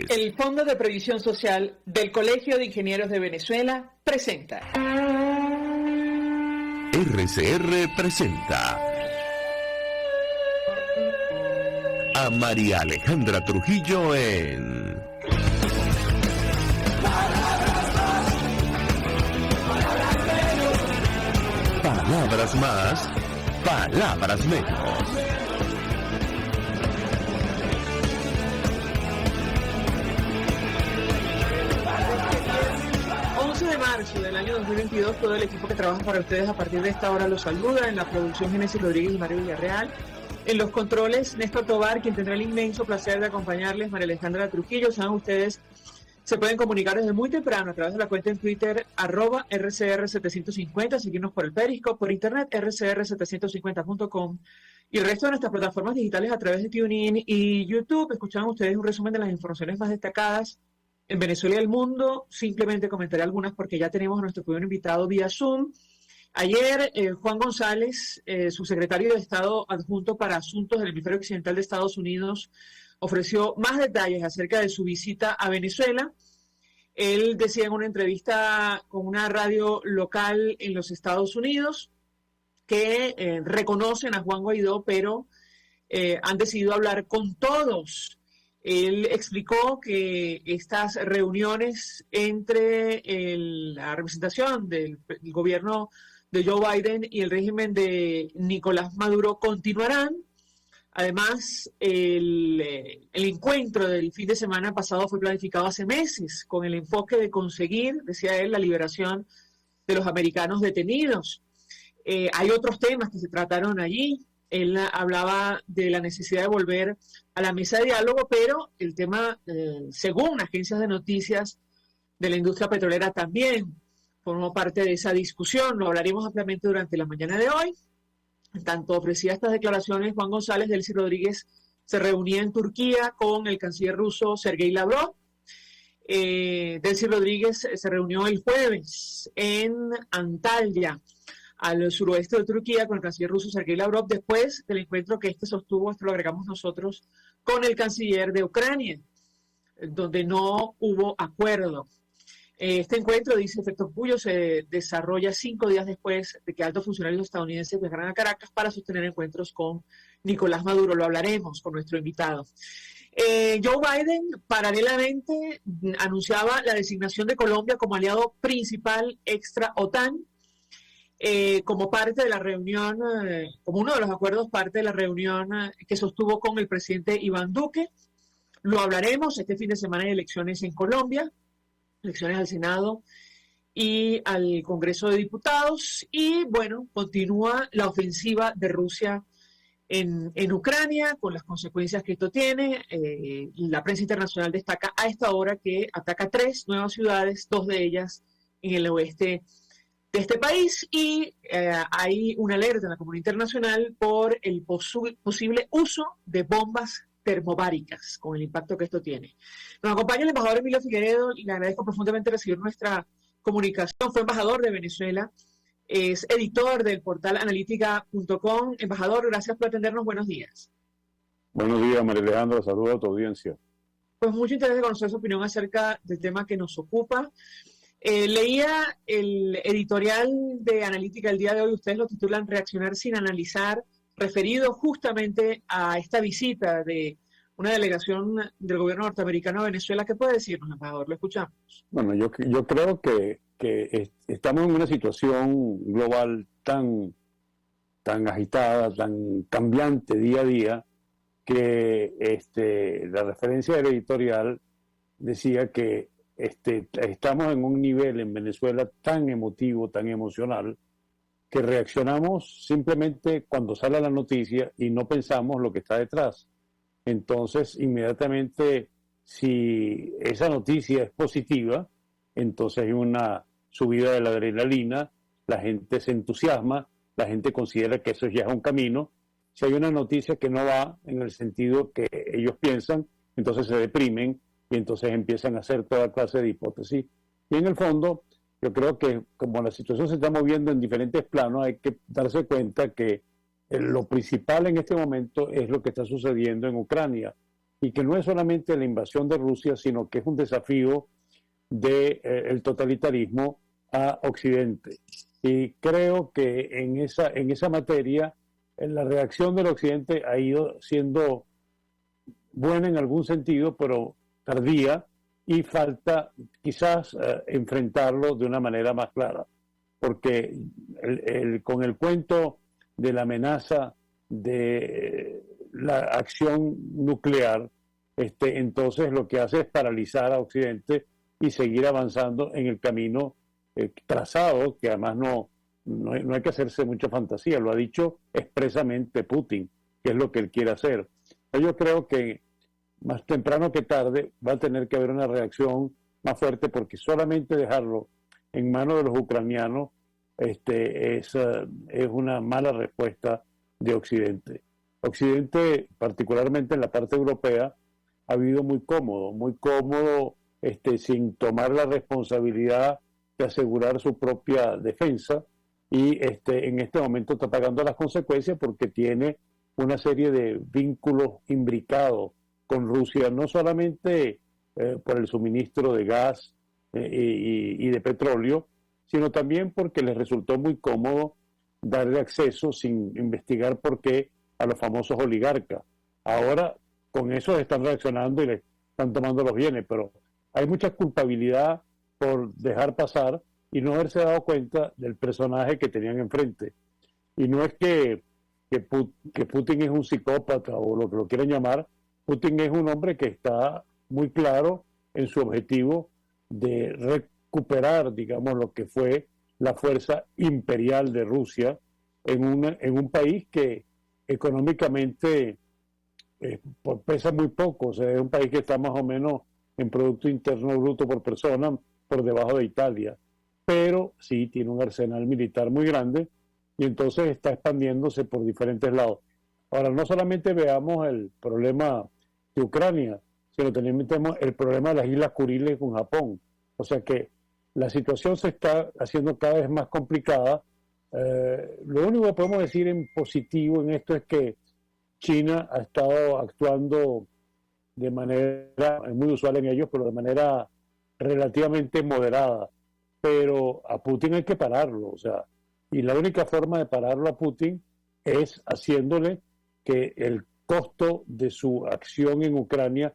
El Fondo de Previsión Social del Colegio de Ingenieros de Venezuela presenta. RCR presenta a María Alejandra Trujillo en Palabras más, palabras menos. De marzo del año 2022, todo el equipo que trabaja para ustedes a partir de esta hora los saluda. En la producción, Génesis Rodríguez y Mario Villarreal. En los controles, Néstor Tobar, quien tendrá el inmenso placer de acompañarles, María Alejandra Trujillo. Saben ustedes, se pueden comunicar desde muy temprano a través de la cuenta en Twitter, @RCR750, seguirnos por el Periscope, por internet, rcr750.com, y el resto de nuestras plataformas digitales a través de TuneIn y YouTube. Escuchaban ustedes un resumen de las informaciones más destacadas en Venezuela y el mundo. Simplemente comentaré algunas porque ya tenemos a nuestro primer invitado vía Zoom. Ayer, Juan González, subsecretario de Estado adjunto para Asuntos del Hemisferio Occidental de Estados Unidos, ofreció más detalles acerca de su visita a Venezuela. Él decía en una entrevista con una radio local en los Estados Unidos que reconocen a Juan Guaidó, pero han decidido hablar con todos. Él explicó que estas reuniones entre la representación del gobierno de Joe Biden y el régimen de Nicolás Maduro continuarán. Además, el encuentro del fin de semana pasado fue planificado hace meses con el enfoque de conseguir, decía él, la liberación de los americanos detenidos. Hay otros temas que se trataron allí. Él hablaba de la necesidad de volver a la mesa de diálogo, pero el tema, según agencias de noticias de la industria petrolera, también formó parte de esa discusión. Lo hablaremos ampliamente durante la mañana de hoy. En tanto ofrecía estas declaraciones, Juan González, Delcy Rodríguez se reunía en Turquía con el canciller ruso Sergei Lavrov. Delcy Rodríguez se reunió el jueves en Antalya, al suroeste de Turquía, con el canciller ruso Sergei Lavrov, después del encuentro que este sostuvo, esto lo agregamos nosotros, con el canciller de Ucrania, donde no hubo acuerdo. Este encuentro, dice Efectos Puyo, se desarrolla 5 días después de que altos funcionarios estadounidenses viajaran a Caracas para sostener encuentros con Nicolás Maduro. Lo hablaremos con nuestro invitado. Joe Biden, paralelamente, anunciaba la designación de Colombia como aliado principal extra OTAN, como parte de la reunión, como uno de los acuerdos, parte de la reunión que sostuvo con el presidente Iván Duque. Lo hablaremos. Este fin de semana hay elecciones en Colombia, elecciones al Senado y al Congreso de Diputados, y bueno, continúa la ofensiva de Rusia en Ucrania, con las consecuencias que esto tiene. La prensa internacional destaca a esta hora que ataca 3 nuevas ciudades, 2 de ellas en el oeste de este país, y hay una alerta en la comunidad internacional por el posible uso de bombas termobáricas, con el impacto que esto tiene. Nos acompaña el embajador Emilio Figueredo, y le agradezco profundamente recibir nuestra comunicación. Fue embajador de Venezuela, es editor del portal analítica.com. Embajador, gracias por atendernos. Buenos días. Buenos días, María Alejandra. Saludos a tu audiencia. Pues mucho interés de conocer su opinión acerca del tema que nos ocupa. Leía el editorial de Analítica el día de hoy. Ustedes lo titulan "Reaccionar sin analizar", referido justamente a esta visita de una delegación del gobierno norteamericano a Venezuela. ¿Qué puede decirnos, embajador? Lo escuchamos. Bueno, yo creo que estamos en una situación global tan agitada, tan cambiante día a día, que la referencia del editorial decía que estamos en un nivel en Venezuela tan emotivo, tan emocional, que reaccionamos simplemente cuando sale la noticia y no pensamos lo que está detrás. Entonces, inmediatamente, si esa noticia es positiva, entonces hay una subida de la adrenalina, la gente se entusiasma, la gente considera que eso ya es un camino. Si hay una noticia que no va en el sentido que ellos piensan, entonces se deprimen y entonces empiezan a hacer toda clase de hipótesis. Y en el fondo, yo creo que como la situación se está moviendo en diferentes planos, hay que darse cuenta que lo principal en este momento es lo que está sucediendo en Ucrania. y que no es solamente la invasión de Rusia, sino que es un desafío del totalitarismo a Occidente. Y creo que en esa materia la reacción del Occidente ha ido siendo buena en algún sentido, pero tardía, y falta quizás enfrentarlo de una manera más clara, porque con el cuento de la amenaza de la acción nuclear, entonces lo que hace es paralizar a Occidente y seguir avanzando en el camino trazado, que además no hay que hacerse mucha fantasía, lo ha dicho expresamente Putin, que es lo que él quiere hacer. Yo creo que más temprano que tarde va a tener que haber una reacción más fuerte, porque solamente dejarlo en manos de los ucranianos es una mala respuesta de Occidente. Occidente, particularmente en la parte europea, ha vivido muy cómodo, sin tomar la responsabilidad de asegurar su propia defensa, y en este momento está pagando las consecuencias porque tiene una serie de vínculos imbricados con Rusia, no solamente por el suministro de gas y de petróleo, sino también porque les resultó muy cómodo darle acceso sin investigar por qué a los famosos oligarcas. Ahora con eso están reaccionando y le están tomando los bienes, pero hay mucha culpabilidad por dejar pasar y no haberse dado cuenta del personaje que tenían enfrente. Y no es que Putin es un psicópata o lo que lo quieran llamar. Putin es un hombre que está muy claro en su objetivo de recuperar, digamos, lo que fue la fuerza imperial de Rusia en un país que económicamente pesa muy poco. O sea, es un país que está más o menos en Producto Interno Bruto por persona por debajo de Italia, pero sí tiene un arsenal militar muy grande y entonces está expandiéndose por diferentes lados. Ahora, no solamente veamos el problema de Ucrania, sino también tenemos el problema de las Islas Kuriles con Japón. O sea que la situación se está haciendo cada vez más complicada. Lo único que podemos decir en positivo en esto es que China ha estado actuando de manera, es muy usual en ellos, pero de manera relativamente moderada. Pero a Putin hay que pararlo, o sea, y la única forma de pararlo a Putin es haciéndole que el costo de su acción en Ucrania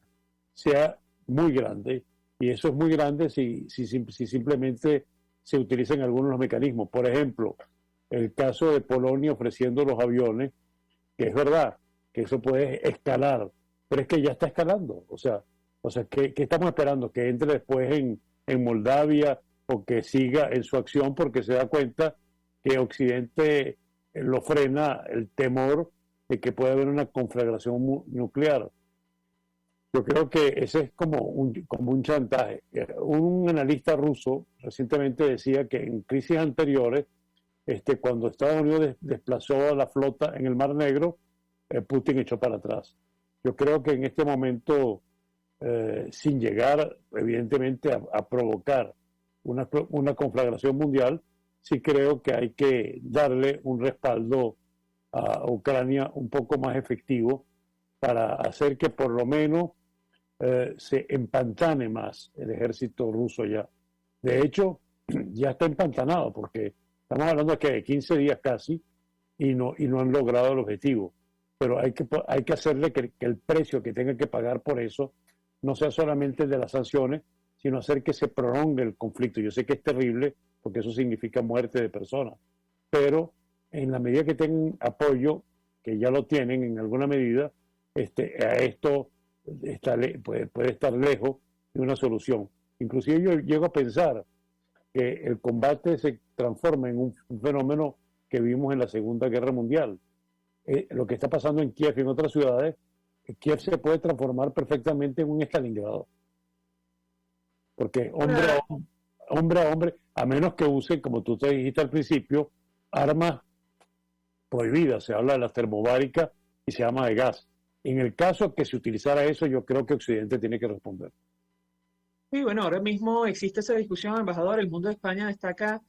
sea muy grande, y eso es muy grande si simplemente se utilizan algunos de los mecanismos. Por ejemplo, el caso de Polonia ofreciendo los aviones, que es verdad que eso puede escalar, pero es que ya está escalando. O sea ¿qué estamos esperando? ¿Que entre después en Moldavia o que siga en su acción porque se da cuenta que Occidente lo frena el temor de que pueda haber una conflagración nuclear? Yo creo que ese es como un chantaje. Un analista ruso recientemente decía que en crisis anteriores, cuando Estados Unidos desplazó a la flota en el Mar Negro, Putin echó para atrás. Yo creo que en este momento, sin llegar evidentemente a provocar una conflagración mundial, sí creo que hay que darle un respaldo a Ucrania un poco más efectivo para hacer que por lo menos se empantane más el ejército ruso ya. De hecho, ya está empantanado porque estamos hablando de 15 días casi y no han logrado el objetivo. Pero hay que hacerle que el precio que tenga que pagar por eso no sea solamente el de las sanciones, sino hacer que se prolongue el conflicto. Yo sé que es terrible porque eso significa muerte de personas, pero en la medida que tengan apoyo, que ya lo tienen en alguna medida, a esto puede estar lejos de una solución. Inclusive yo llego a pensar que el combate se transforma en un fenómeno que vimos en la Segunda Guerra Mundial. Lo que está pasando en Kiev y en otras ciudades, Kiev se puede transformar perfectamente en un Stalingrado. Porque hombre a hombre, a menos que usen, como tú te dijiste al principio, armas prohibidas. Se habla de las termobáricas y se habla de gas. En el caso que se utilizara eso, yo creo que Occidente tiene que responder. Sí, bueno, ahora mismo existe esa discusión, embajador. El Mundo de España destaca,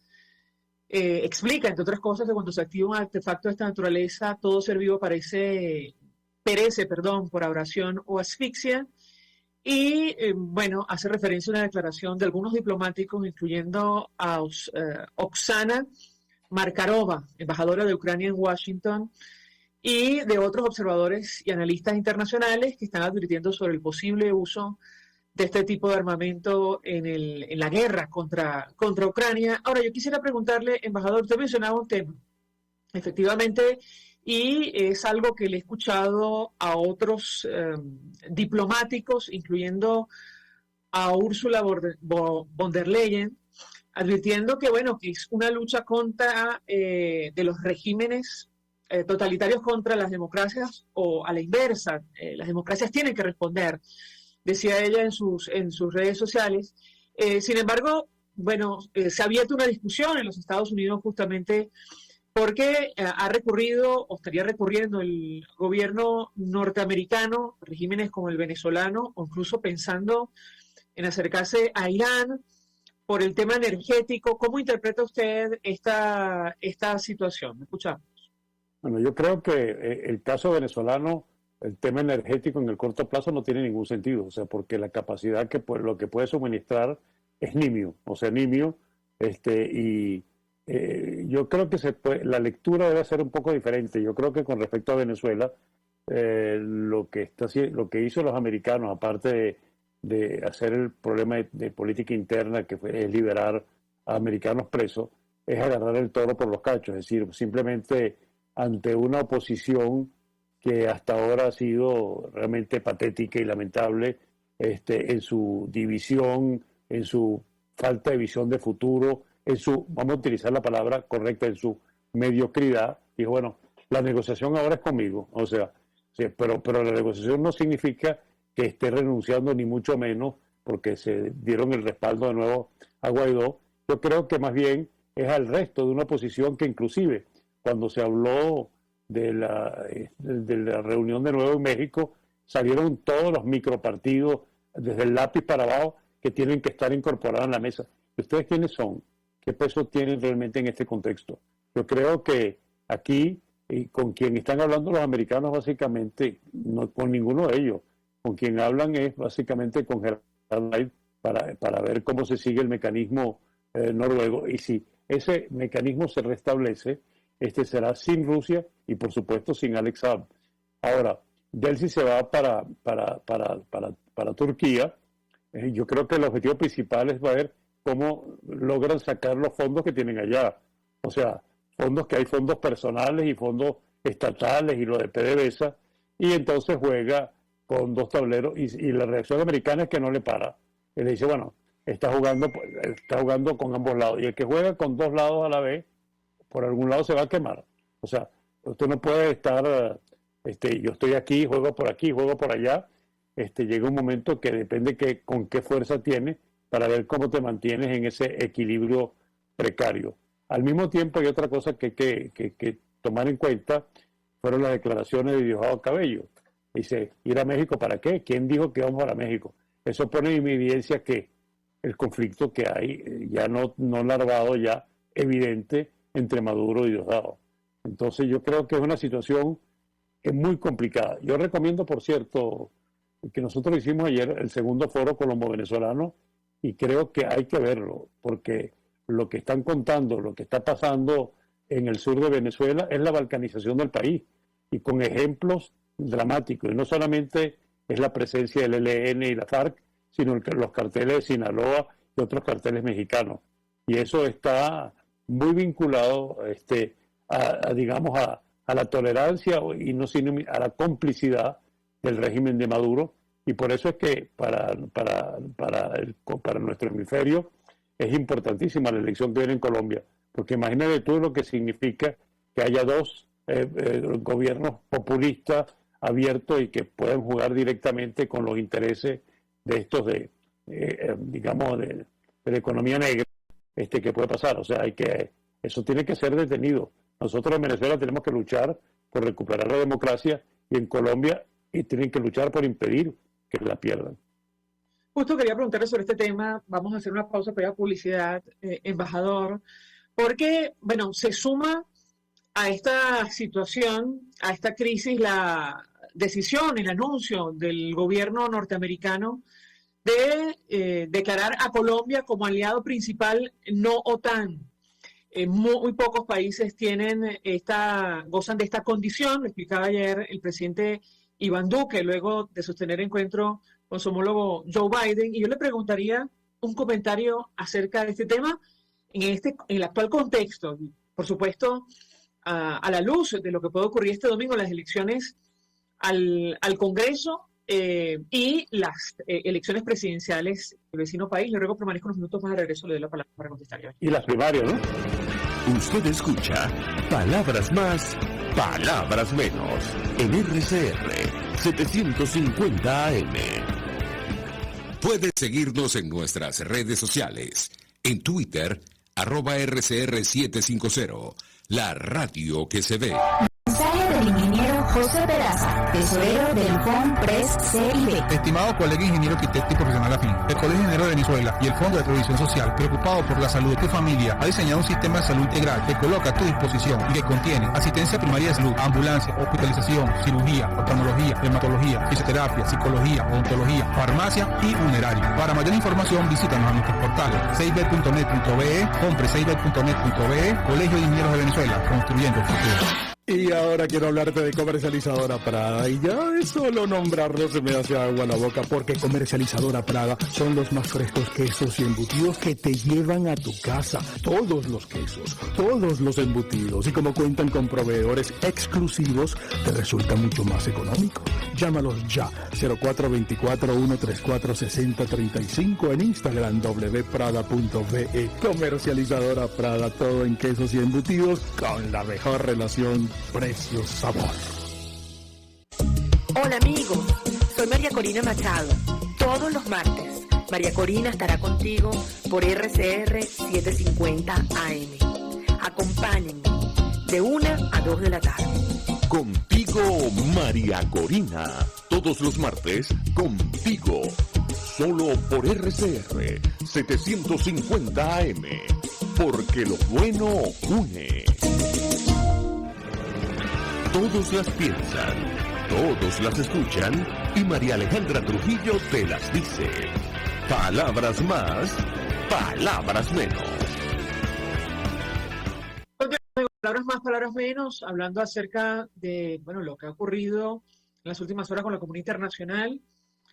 explica, entre otras cosas, que cuando se activa un artefacto de esta naturaleza, todo ser vivo parece perece, perdón, por abrasión o asfixia. Y bueno, hace referencia a una declaración de algunos diplomáticos, incluyendo a Oksana Markarova, embajadora de Ucrania en Washington, y de otros observadores y analistas internacionales que están advirtiendo sobre el posible uso de este tipo de armamento en la guerra contra Ucrania. Ahora, yo quisiera preguntarle, embajador, usted mencionaba un tema, efectivamente, y es algo que le he escuchado a otros diplomáticos, incluyendo a Ursula von der Leyen, advirtiendo que, bueno, que es una lucha contra de los regímenes totalitarios contra las democracias, o a la inversa, las democracias tienen que responder, decía ella en sus redes sociales. Sin embargo, bueno, se ha abierto una discusión en los Estados Unidos justamente porque ha recurrido o estaría recurriendo el gobierno norteamericano, regímenes como el venezolano, o incluso pensando en acercarse a Irán por el tema energético. ¿Cómo interpreta usted esta situación? ¿Me escucha? Bueno, yo creo que el caso venezolano, el tema energético en el corto plazo no tiene ningún sentido, o sea, porque la capacidad lo que puede suministrar es nimio, o sea, nimio, yo creo que la lectura debe ser un poco diferente. Yo creo que con respecto a Venezuela, lo que hizo los americanos, aparte de hacer el problema de política interna, es liberar a americanos presos, es agarrar el toro por los cachos, es decir, simplemente ante una oposición que hasta ahora ha sido realmente patética y lamentable, en su división, en su falta de visión de futuro, vamos a utilizar la palabra correcta, en su mediocridad. Dijo, bueno, la negociación ahora es conmigo, o sea, sí, pero la negociación no significa que esté renunciando, ni mucho menos, porque se dieron el respaldo de nuevo a Guaidó. Yo creo que más bien es al resto de una oposición que, inclusive cuando se habló de la reunión de nuevo en México, salieron todos los micropartidos, desde el lápiz para abajo, que tienen que estar incorporados en la mesa. ¿Ustedes quiénes son? ¿Qué peso tienen realmente en este contexto? Yo creo que aquí, con quien están hablando los americanos, básicamente, no con ninguno de ellos, con quien hablan es básicamente con Gerard Knight para ver cómo se sigue el mecanismo noruego, y si ese mecanismo se restablece, será sin Rusia y por supuesto sin Alex Saab. Ahora, Delcy se va para Turquía. Yo creo que el objetivo principal es ver cómo logran sacar los fondos que tienen allá. O sea, hay fondos personales y fondos estatales y lo de PDVSA, y entonces juega con dos tableros, y la reacción americana es que no le para. Él le dice, bueno, está jugando con ambos lados, y el que juega con dos lados a la vez, por algún lado se va a quemar. O sea, usted no puede estar, yo estoy aquí, juego por aquí, juego por allá. Llega un momento que depende con qué fuerza tienes para ver cómo te mantienes en ese equilibrio precario. Al mismo tiempo hay otra cosa que hay que tomar en cuenta, fueron las declaraciones de Diosdado Cabello. Dice, ¿ir a México para qué? ¿Quién dijo que vamos para México? Eso pone en evidencia que el conflicto que hay, ya no larvado, ya evidente, entre Maduro y Diosdado. Entonces yo creo que es una situación muy complicada. Yo recomiendo, por cierto, que nosotros hicimos ayer el segundo foro colombo-venezolano, y creo que hay que verlo, porque lo que están contando, lo que está pasando en el sur de Venezuela es la balcanización del país, y con ejemplos dramáticos. Y no solamente es la presencia del ELN y la FARC, sino los carteles de Sinaloa y otros carteles mexicanos. Y eso está muy vinculado digamos, a la tolerancia y no sino a la complicidad del régimen de Maduro, y por eso es que para nuestro hemisferio es importantísima la elección que viene en Colombia, porque imagínate tú lo que significa que haya dos gobiernos populistas abiertos y que puedan jugar directamente con los intereses de estos digamos, de la economía negra, que puede pasar. O sea, eso tiene que ser detenido. Nosotros en Venezuela tenemos que luchar por recuperar la democracia, y en Colombia tienen que luchar por impedir que la pierdan. Justo quería preguntarle sobre este tema. Vamos a hacer una pausa para publicidad, embajador, porque, bueno, se suma a esta situación, a esta crisis, la decisión, el anuncio del gobierno norteamericano de declarar a Colombia como aliado principal no OTAN. Muy pocos países gozan de esta condición. Lo explicaba ayer el presidente Iván Duque, luego de sostener encuentro con su homólogo Joe Biden. Y yo le preguntaría un comentario acerca de este tema en el actual contexto. Por supuesto, a la luz de lo que puede ocurrir este domingo en las elecciones al Congreso y las elecciones presidenciales del vecino país. Le ruego permanezca unos minutos más, de regreso le doy la palabra para contestar. Y las primarias, ¿no? Usted escucha Palabras Más, Palabras Menos en RCR 750 AM. Puede seguirnos en nuestras redes sociales. En Twitter, @RCR750, la radio que se ve. Mensaje del ingeniero José Peraza, tesorero del FONPRES CIB. Estimado colega ingeniero arquitecto y profesional afín, el Colegio de Ingenieros de Venezuela y el Fondo de Previsión Social, preocupado por la salud de tu familia, ha diseñado un sistema de salud integral que coloca a tu disposición y que contiene asistencia primaria de salud, ambulancia, hospitalización, cirugía, oftalmología, dermatología, fisioterapia, psicología, odontología, farmacia y funerario. Para mayor información, visítanos a nuestros portales seibet.net.be, compre-seibet.net.be, Colegio de Ingenieros de Venezuela, construyendo el futuro. Y ahora quiero hablarte de Comercializadora Prada, y ya de solo nombrarlo se me hace agua la boca, porque Comercializadora Prada son los más frescos quesos y embutidos que te llevan a tu casa. Todos los quesos, todos los embutidos, y como cuentan con proveedores exclusivos, te resulta mucho más económico. Llámalos ya, 0424-134-6035, en Instagram wprada.be. Comercializadora Prada, todo en quesos y embutidos con la mejor relación precio-sabor. Hola amigos, soy María Corina Machado. Todos los martes, María Corina estará contigo por RCR 750 AM. Acompáñenme de 1 a 2 de la tarde. Contigo, María Corina. Todos los martes, contigo. Solo por RCR 750 AM. Porque lo bueno une. Todos las piensan, todos las escuchan y María Alejandra Trujillo te las dice. Palabras más, palabras menos. Palabras más, palabras menos, hablando acerca de lo que ha ocurrido en las últimas horas con la comunidad internacional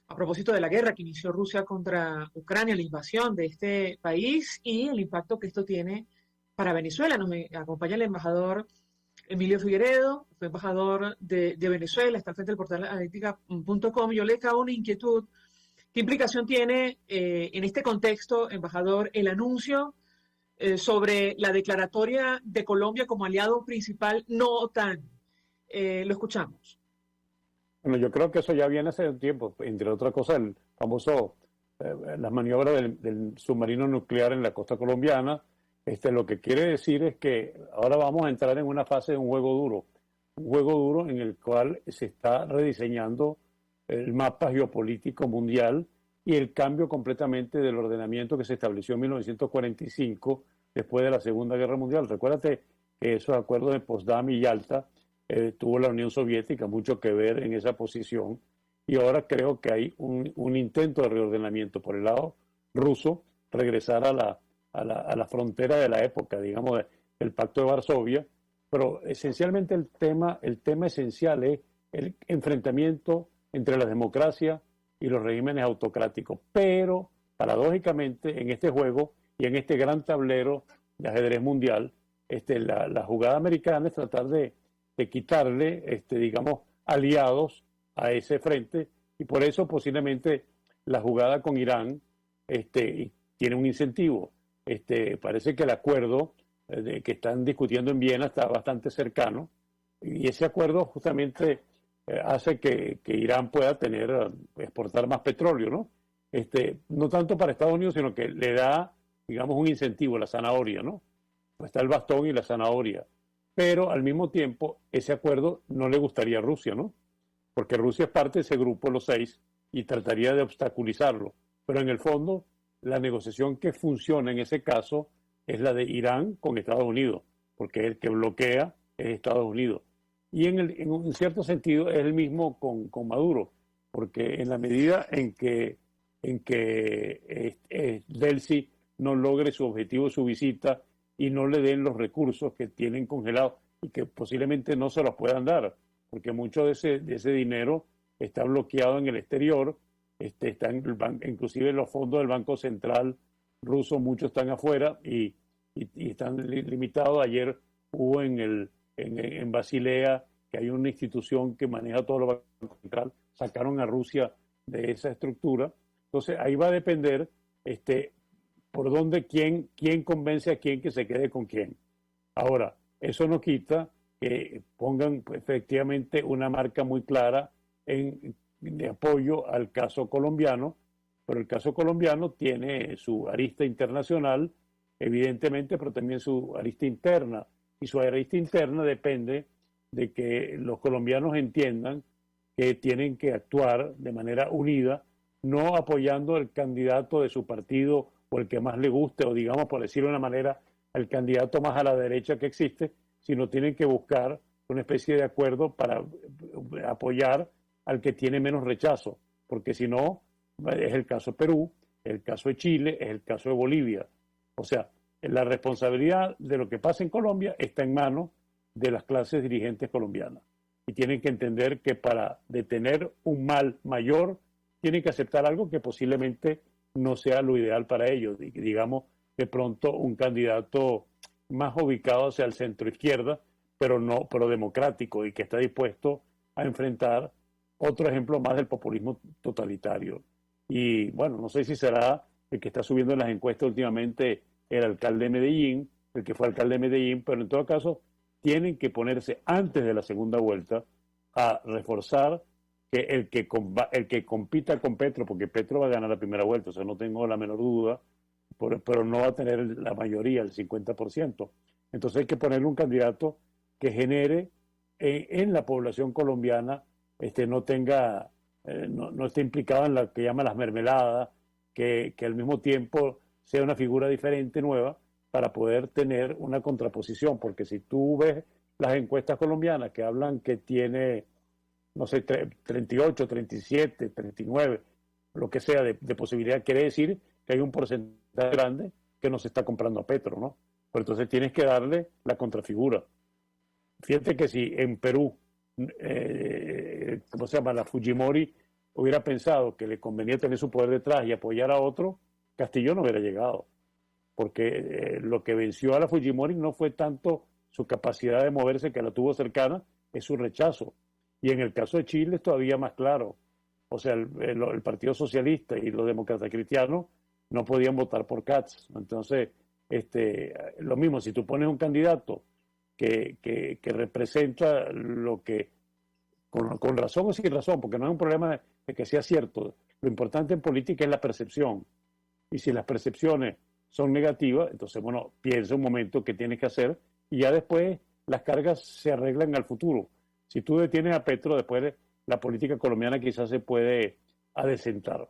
a propósito de la guerra que inició Rusia contra Ucrania, la invasión de este país y el impacto que esto tiene para Venezuela. Nos acompaña el embajador Emilio Figueredo, fue embajador de Venezuela, está al frente del portal analítica.com. Yo le hago una inquietud. ¿Qué implicación tiene en este contexto, embajador, el anuncio sobre la declaratoria de Colombia como aliado principal no OTAN? Lo escuchamos. Bueno, yo creo que eso ya viene hace un tiempo, entre otras cosas, el famoso, las maniobras del submarino nuclear en la costa colombiana. Lo que quiere decir es que ahora vamos a entrar en una fase de un juego duro en el cual se está rediseñando el mapa geopolítico mundial y el cambio completamente del ordenamiento que se estableció en 1945 después de la Segunda Guerra Mundial. Recuérdate que esos acuerdos de Potsdam y Yalta tuvo la Unión Soviética mucho que ver en esa posición, y ahora creo que hay un intento de reordenamiento por el lado ruso, regresar a la frontera de la época, digamos, del Pacto de Varsovia, pero esencialmente el tema esencial es el enfrentamiento entre la democracia y los regímenes autocráticos. Pero, paradójicamente, en este juego y en este gran tablero de ajedrez mundial, la jugada americana es tratar de quitarle, digamos, aliados a ese frente, y por eso posiblemente la jugada con Irán tiene un incentivo. Parece que el acuerdo que están discutiendo en Viena está bastante cercano, y ese acuerdo justamente hace que Irán pueda exportar más petróleo, ¿no? No tanto para Estados Unidos, sino que le da, digamos, un incentivo, la zanahoria, ¿no? Pues está el bastón y la zanahoria. Pero al mismo tiempo, ese acuerdo no le gustaría a Rusia, ¿no? Porque Rusia es parte de ese grupo, los 6, y trataría de obstaculizarlo. Pero en el fondo, la negociación que funciona en ese caso es la de Irán con Estados Unidos, porque el que bloquea es Estados Unidos. Y en un cierto sentido es el mismo con Maduro, porque en la medida en que Delcy no logre su objetivo, su visita, y no le den los recursos que tienen congelados y que posiblemente no se los puedan dar, porque mucho de ese dinero está bloqueado en el exterior, está inclusive en los fondos del Banco Central ruso, muchos están afuera y están limitados. Ayer hubo en Basilea, que hay una institución que maneja todo el Banco Central, sacaron a Rusia de esa estructura. Entonces ahí va a depender por dónde, quién convence a quién que se quede con quién. Ahora, eso no quita que pongan efectivamente una marca muy clara de apoyo al caso colombiano, pero el caso colombiano tiene su arista internacional, evidentemente, pero también su arista interna, y su arista interna depende de que los colombianos entiendan que tienen que actuar de manera unida, no apoyando el candidato de su partido o el que más le guste, o digamos, por decirlo de una manera, el candidato más a la derecha que existe, sino tienen que buscar una especie de acuerdo para apoyar al que tiene menos rechazo, porque si no, es el caso de Perú, es el caso de Chile, es el caso de Bolivia. O sea, la responsabilidad de lo que pasa en Colombia está en manos de las clases dirigentes colombianas. Y tienen que entender que para detener un mal mayor, tienen que aceptar algo que posiblemente no sea lo ideal para ellos. Digamos, de pronto un candidato más ubicado hacia el centro izquierda, pero democrático y que está dispuesto a enfrentar otro ejemplo más del populismo totalitario. Y bueno, no sé si será el que está subiendo en las encuestas últimamente el alcalde de Medellín, el que fue alcalde de Medellín, pero en todo caso tienen que ponerse antes de la segunda vuelta a reforzar que el que compita con Petro, porque Petro va a ganar la primera vuelta, o sea, no tengo la menor duda, pero no va a tener la mayoría, el 50%. Entonces hay que ponerle un candidato que genere en la población colombiana, no esté implicado en lo que llaman las mermeladas, que al mismo tiempo sea una figura diferente, nueva, para poder tener una contraposición, porque si tú ves las encuestas colombianas que hablan que tiene, no sé, 38, 37, 39, lo que sea de posibilidad, quiere decir que hay un porcentaje grande que no se está comprando a Petro, ¿no? Pero entonces tienes que darle la contrafigura. Fíjate que si en Perú, ¿cómo se llama? La Fujimori hubiera pensado que le convenía tener su poder detrás y apoyar a otro, Castillo no hubiera llegado. Porque lo que venció a la Fujimori no fue tanto su capacidad de moverse, que la tuvo cercana, es su rechazo. Y en el caso de Chile es todavía más claro. O sea, el Partido Socialista y los demócratas cristianos no podían votar por Katz. Entonces, lo mismo, si tú pones un candidato que representa lo que, con razón o sin razón, porque no es un problema de que sea cierto, lo importante en política es la percepción. Y si las percepciones son negativas, entonces, bueno, piensa un momento qué tienes que hacer y ya después las cargas se arreglan al futuro. Si tú detienes a Petro, después la política colombiana quizás se puede adecentar.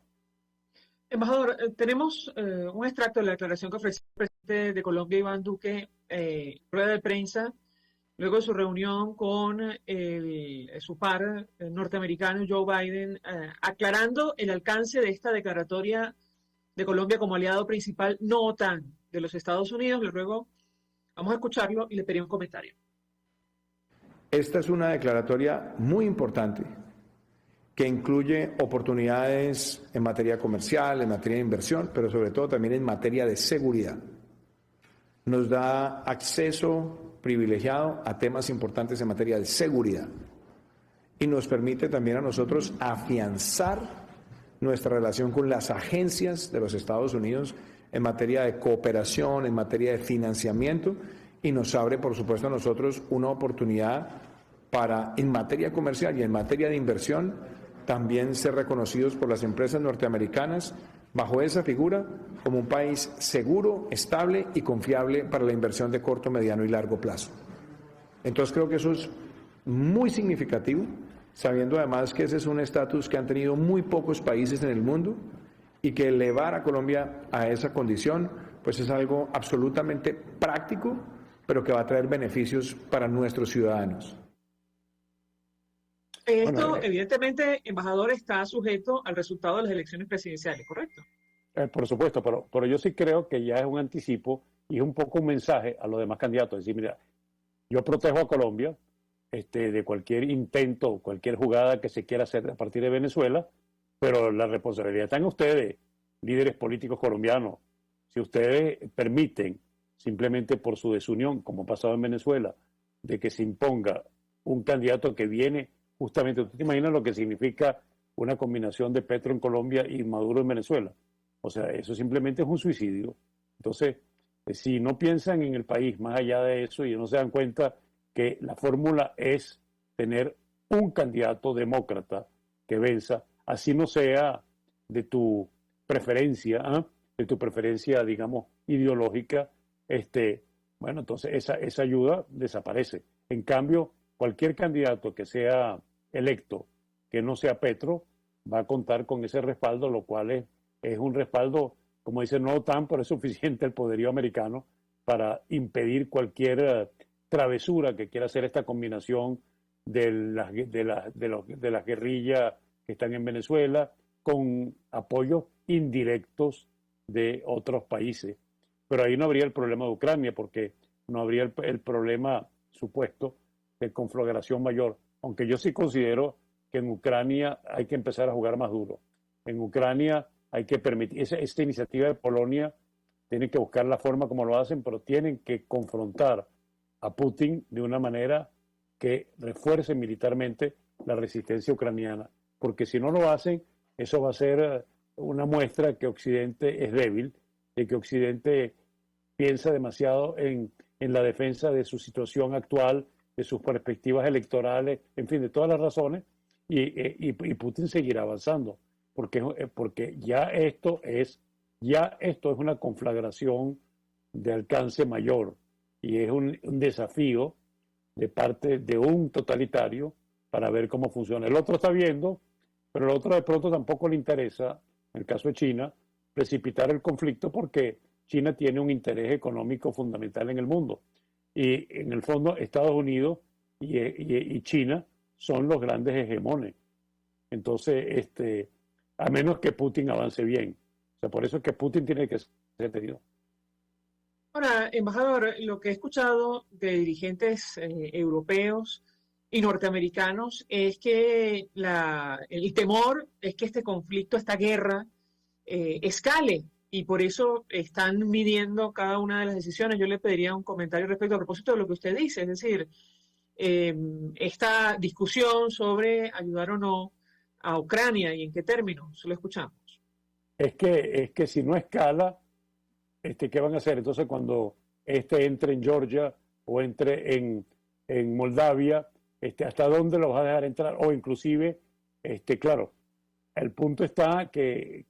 Embajador, tenemos un extracto de la declaración que ofreció el presidente de Colombia, Iván Duque, rueda de prensa, luego de su reunión con su par norteamericano, Joe Biden, aclarando el alcance de esta declaratoria de Colombia como aliado principal no OTAN de los Estados Unidos. Luego vamos a escucharlo y le pediré un comentario. Esta es una declaratoria muy importante que incluye oportunidades en materia comercial, en materia de inversión, pero sobre todo también en materia de seguridad. Nos da acceso privilegiado a temas importantes en materia de seguridad y nos permite también a nosotros afianzar nuestra relación con las agencias de los Estados Unidos en materia de cooperación, en materia de financiamiento, y nos abre, por supuesto, a nosotros una oportunidad para, en materia comercial y en materia de inversión, también ser reconocidos por las empresas norteamericanas bajo esa figura como un país seguro, estable y confiable para la inversión de corto, mediano y largo plazo. Entonces creo que eso es muy significativo, sabiendo además que ese es un estatus que han tenido muy pocos países en el mundo y que elevar a Colombia a esa condición pues es algo absolutamente práctico, pero que va a traer beneficios para nuestros ciudadanos. Esto, evidentemente, embajador, está sujeto al resultado de las elecciones presidenciales, ¿correcto? Por supuesto, pero yo sí creo que ya es un anticipo y es un poco un mensaje a los demás candidatos. Es decir, mira, yo protejo a Colombia de cualquier intento, cualquier jugada que se quiera hacer a partir de Venezuela, pero la responsabilidad está en ustedes, líderes políticos colombianos. Si ustedes permiten, simplemente por su desunión, como ha pasado en Venezuela, de que se imponga un candidato que viene justamente, ¿tú te imaginas lo que significa una combinación de Petro en Colombia y Maduro en Venezuela? O sea, eso simplemente es un suicidio. Entonces, si no piensan en el país más allá de eso y no se dan cuenta que la fórmula es tener un candidato demócrata que venza, así no sea de tu preferencia, digamos, ideológica, bueno, entonces esa ayuda desaparece. En cambio, cualquier candidato que sea electo, que no sea Petro, va a contar con ese respaldo, lo cual es un respaldo, como dice, no tan, pero es suficiente el poderío americano para impedir cualquier travesura que quiera hacer esta combinación de las guerrillas que están en Venezuela con apoyos indirectos de otros países. Pero ahí no habría el problema de Ucrania, porque no habría el problema supuesto de conflagración mayor, aunque yo sí considero que en Ucrania hay que empezar a jugar más duro. En Ucrania hay que permitir, esta iniciativa de Polonia tiene que buscar la forma como lo hacen, pero tienen que confrontar a Putin de una manera que refuerce militarmente la resistencia ucraniana, porque si no lo hacen, eso va a ser una muestra que Occidente es débil, de que Occidente piensa demasiado en la defensa de su situación actual, de sus perspectivas electorales, en fin, de todas las razones, y Putin seguirá avanzando, porque ya esto es una conflagración de alcance mayor y es un desafío de parte de un totalitario para ver cómo funciona. El otro está viendo, pero el otro de pronto tampoco le interesa, en el caso de China, precipitar el conflicto porque China tiene un interés económico fundamental en el mundo. Y en el fondo Estados Unidos y China son los grandes hegemones. Entonces, a menos que Putin avance bien. O sea, por eso es que Putin tiene que ser tenido. Ahora, embajador, lo que he escuchado de dirigentes europeos y norteamericanos es que el temor es que este conflicto, esta guerra, escale, y por eso están midiendo cada una de las decisiones. Yo le pediría un comentario respecto a propósito de lo que usted dice, es decir, esta discusión sobre ayudar o no a Ucrania y en qué términos, lo escuchamos. Es que si no escala, ¿qué van a hacer? Entonces, cuando entre en Georgia o entre en Moldavia, ¿hasta dónde los va a dejar entrar? O inclusive, claro, el punto está que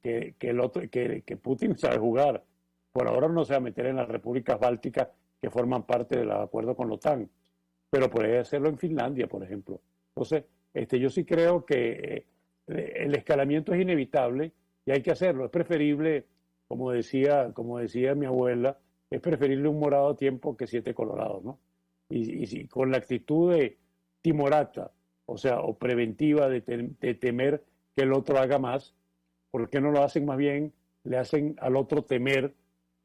Putin sabe jugar. Por ahora no se va a meter en las repúblicas bálticas que forman parte del acuerdo con la OTAN, pero puede hacerlo en Finlandia, por ejemplo. Entonces, yo sí creo que el escalamiento es inevitable y hay que hacerlo. Es preferible, como decía mi abuela, es preferible un morado a tiempo que 7 colorados, ¿no? Y con la actitud de timorata, o preventiva de temer que el otro haga más, ¿por qué no lo hacen más bien? Le hacen al otro temer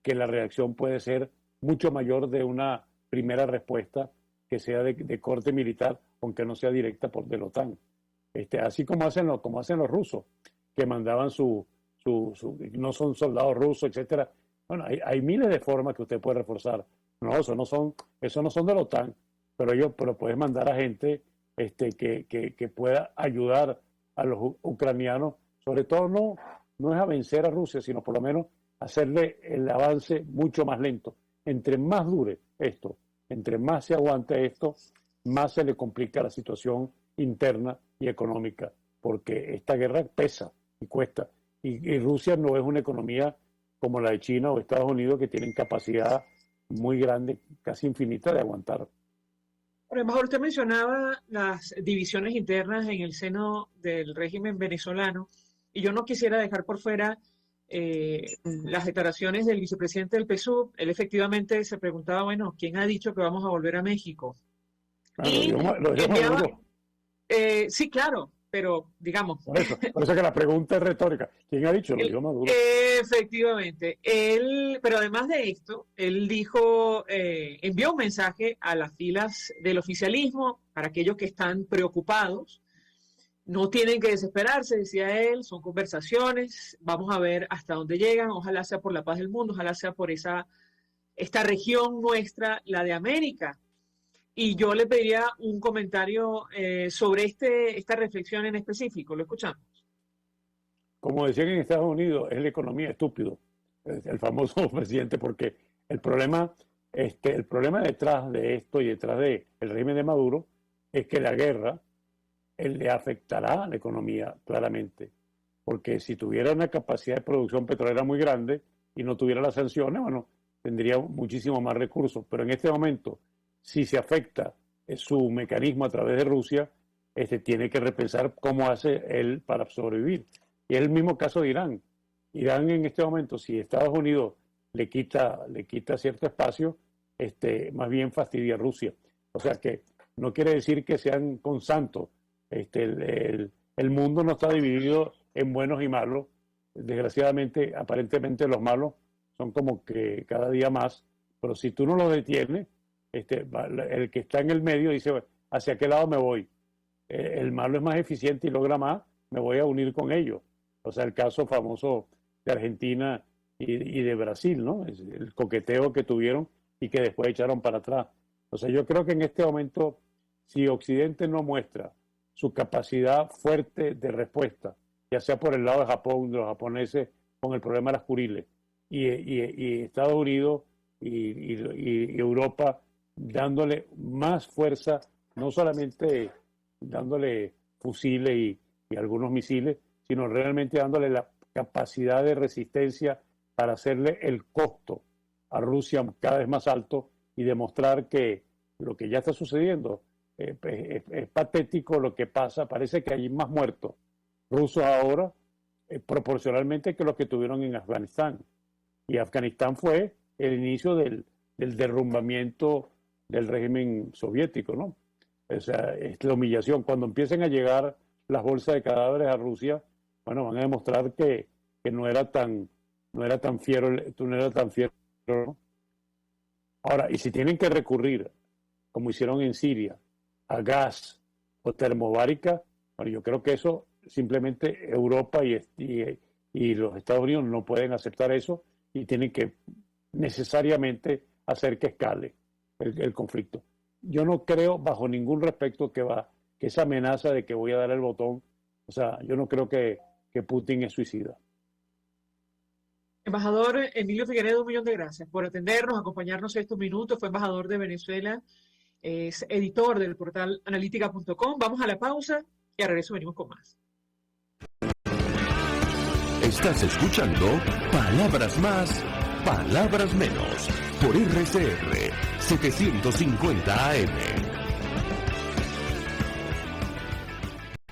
que la reacción puede ser mucho mayor de una primera respuesta que sea de corte militar, aunque no sea directa de la OTAN. Así como hacen los rusos, que mandaban no son soldados rusos, etcétera. Bueno, hay miles de formas que usted puede reforzar. No, eso no son de la OTAN, pero puedes mandar a gente que pueda ayudar a los ucranianos, sobre todo no es a vencer a Rusia, sino por lo menos hacerle el avance mucho más lento. Entre más dure esto, entre más se aguante esto, más se le complica la situación interna y económica, porque esta guerra pesa y cuesta. Y Rusia no es una economía como la de China o Estados Unidos, que tienen capacidad muy grande, casi infinita, de aguantar. Por ejemplo, usted mencionaba las divisiones internas en el seno del régimen venezolano, y yo no quisiera dejar por fuera las declaraciones del vicepresidente del PSUV. Él efectivamente se preguntaba, bueno, ¿quién ha dicho que vamos a volver a México? Claro, Sí, claro, pero digamos... Por eso que la pregunta es retórica. ¿Quién ha dicho? Lo dijo Maduro. Efectivamente. Pero además de esto, él dijo, envió un mensaje a las filas del oficialismo para aquellos que están preocupados. No tienen que desesperarse, decía él, son conversaciones, vamos a ver hasta dónde llegan, ojalá sea por la paz del mundo, ojalá sea por esta región nuestra, la de América. Y yo le pediría un comentario sobre esta reflexión en específico. Lo escuchamos. Como decían en Estados Unidos, es la economía estúpido, el famoso presidente, porque el problema detrás de esto y detrás del régimen de Maduro es que la guerra le afectará a la economía claramente, porque si tuviera una capacidad de producción petrolera muy grande y no tuviera las sanciones, bueno, tendría muchísimo más recursos, pero en este momento, si se afecta su mecanismo a través de Rusia, tiene que repensar cómo hace él para sobrevivir. Y es el mismo caso de Irán. Irán en este momento, si Estados Unidos le quita cierto espacio, más bien fastidia a Rusia. O sea que no quiere decir que sean consantos. El mundo no está dividido en buenos y malos. Desgraciadamente, aparentemente los malos son como que cada día más, pero si tú no los detienes, el que está en el medio dice, ¿hacia qué lado me voy? El malo es más eficiente y logra más, me voy a unir con ellos. O sea, el caso famoso de Argentina y de Brasil, ¿no? El coqueteo que tuvieron y que después echaron para atrás. O sea, yo creo que en este momento, si Occidente no muestra su capacidad fuerte de respuesta, ya sea por el lado de Japón, de los japoneses, con el problema de las Kuriles, y Estados Unidos y Europa dándole más fuerza, no solamente dándole fusiles y algunos misiles, sino realmente dándole la capacidad de resistencia para hacerle el costo a Rusia cada vez más alto y demostrar que lo que ya está sucediendo es patético lo que pasa. Parece que hay más muertos rusos ahora proporcionalmente que los que tuvieron en Afganistán. Y Afganistán fue el inicio del derrumbamiento del régimen soviético, ¿no? O sea, es la humillación. Cuando empiecen a llegar las bolsas de cadáveres a Rusia, bueno, van a demostrar que no era tan fiero, ¿no? Ahora, y si tienen que recurrir, como hicieron en Siria, a gas o termobárica, bueno, yo creo que eso simplemente Europa y los Estados Unidos no pueden aceptar eso y tienen que necesariamente hacer que escale el conflicto. Yo no creo bajo ningún respecto que esa amenaza de que voy a dar el botón, o sea, yo no creo que Putin es suicida. Embajador Emilio Figueredo, 1 millón de gracias por atendernos, acompañarnos estos minutos. Fue embajador de Venezuela, es editor del portal analítica.com. Vamos a la pausa y a regreso venimos con más. Estás escuchando Palabras Más, Palabras Menos, por RCR 750 AM.